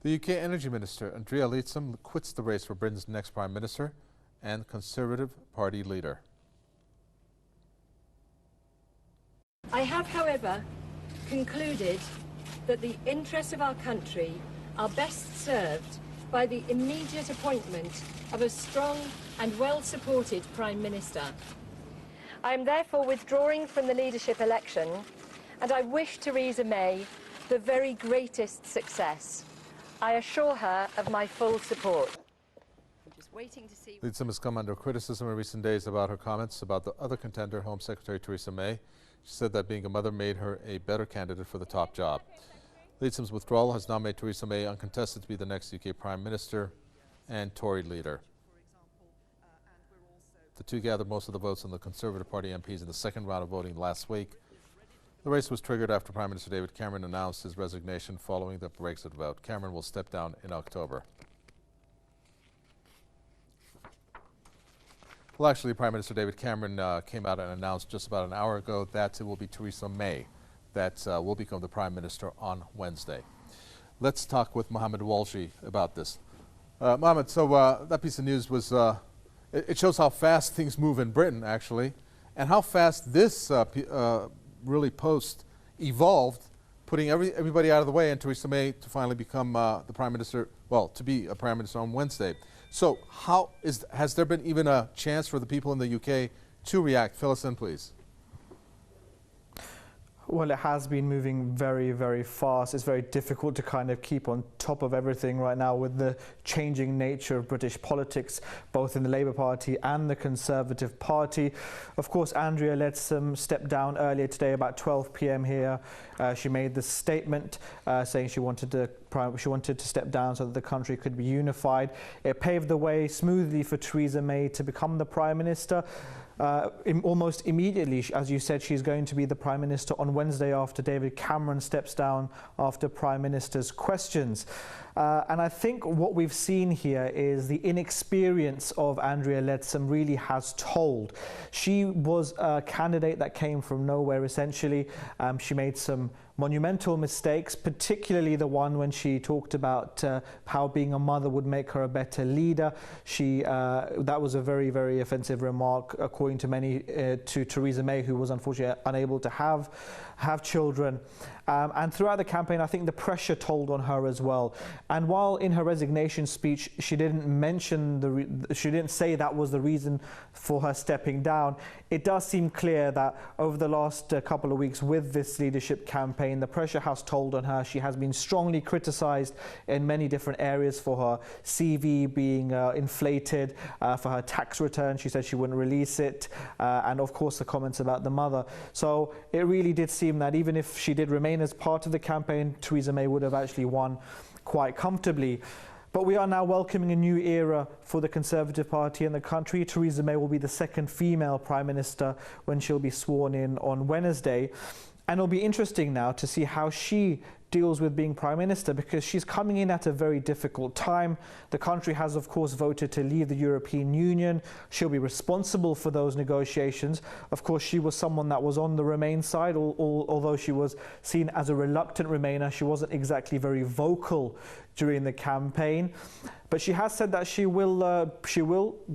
The UK Energy Minister Andrea Leadsom quits the race for Britain's next Prime Minister and Conservative Party leader. I have, however, concluded that the interests of our country are best served by the immediate appointment of a strong and well-supported Prime Minister. I am therefore withdrawing from the leadership election, and I wish Theresa May the very greatest success. I assure her of my full support. I'm just waiting to see. Leadsom has come under criticism in recent days about her comments about the other contender, Home Secretary Theresa May. She said that being a mother made her a better candidate for the top job. Leadsom's withdrawal has now made Theresa May uncontested to be the next UK Prime Minister and Tory leader. The two gathered most of the votes on the Conservative Party MPs in the second round of voting last week. The race was triggered after Prime Minister David Cameron announced his resignation following the Brexit vote. Cameron will step down in October. Well, actually, Prime Minister David Cameron came out and announced just about an hour ago that it will be Theresa May that will become the Prime Minister on Wednesday. Let's talk with Mohammed Walji about this. Mohammed, so that piece of news was, it shows how fast things move in Britain, actually, and how fast this really post evolved, putting everybody out of the way and Theresa May to finally become the Prime Minister, well, to be a Prime Minister on Wednesday. So has there been even a chance for the people in the UK to react? Fill us in, please. Well, it has been moving very, very fast. It's very difficult to kind of keep on top of everything right now with the changing nature of British politics, both in the Labour Party and the Conservative Party. Of course, Andrea Leadsom stepped down earlier today, about 12 p.m. here. She made the statement saying she wanted to step down so that the country could be unified. It paved the way smoothly for Theresa May to become the Prime Minister. Almost immediately, as you said, she's going to be the Prime Minister on Wednesday after David Cameron steps down after Prime Minister's questions. And I think what we've seen here is the inexperience of Andrea Leadsom really has told. She was a candidate that came from nowhere, essentially. She made some monumental mistakes, particularly the one when she talked about how being a mother would make her a better leader. That was a very, very offensive remark, according to many, to Theresa May, who was unfortunately unable to have children. And throughout the campaign, I think the pressure told on her as well. And while in her resignation speech, she didn't mention she didn't say that was the reason for her stepping down, it does seem clear that over the last couple of weeks with this leadership campaign, the pressure has told on her. She has been strongly criticised in many different areas for her CV being inflated, for her tax return. She said she wouldn't release it, and of course the comments about the mother. So it really did seem that even if she did remain as part of the campaign, Theresa May would have actually won quite comfortably. But we are now welcoming a new era for the Conservative Party in the country. Theresa May will be the second female Prime Minister when she'll be sworn in on Wednesday. And it'll be interesting now to see how she deals with being Prime Minister, because she's coming in at a very difficult time. The country has, of course, voted to leave the European Union. She'll be responsible for those negotiations. Of course, she was someone that was on the Remain side, although she was seen as a reluctant Remainer. She wasn't exactly very vocal during the campaign. But she has said that she will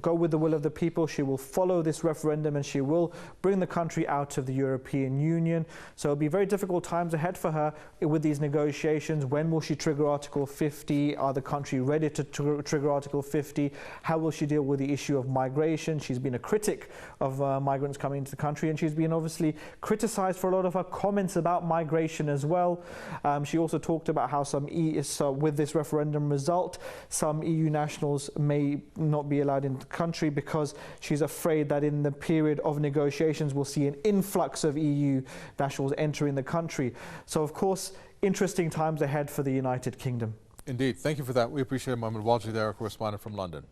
go with the will of the people. She will follow this referendum and she will bring the country out of the European Union. So it'll be very difficult times ahead for her with these negotiations. When will she trigger Article 50? Are the country ready to trigger Article 50? How will she deal with the issue of migration? She's been a critic of migrants coming into the country, and she's been obviously criticised for a lot of her comments about migration as well. She also talked about how with this referendum result, some EU nationals may not be allowed into the country because she's afraid that in the period of negotiations we'll see an influx of EU nationals entering the country. So of course, interesting times ahead for the United Kingdom. Indeed. Thank you for that. We appreciate it. Mohammed Walji there, our correspondent from London.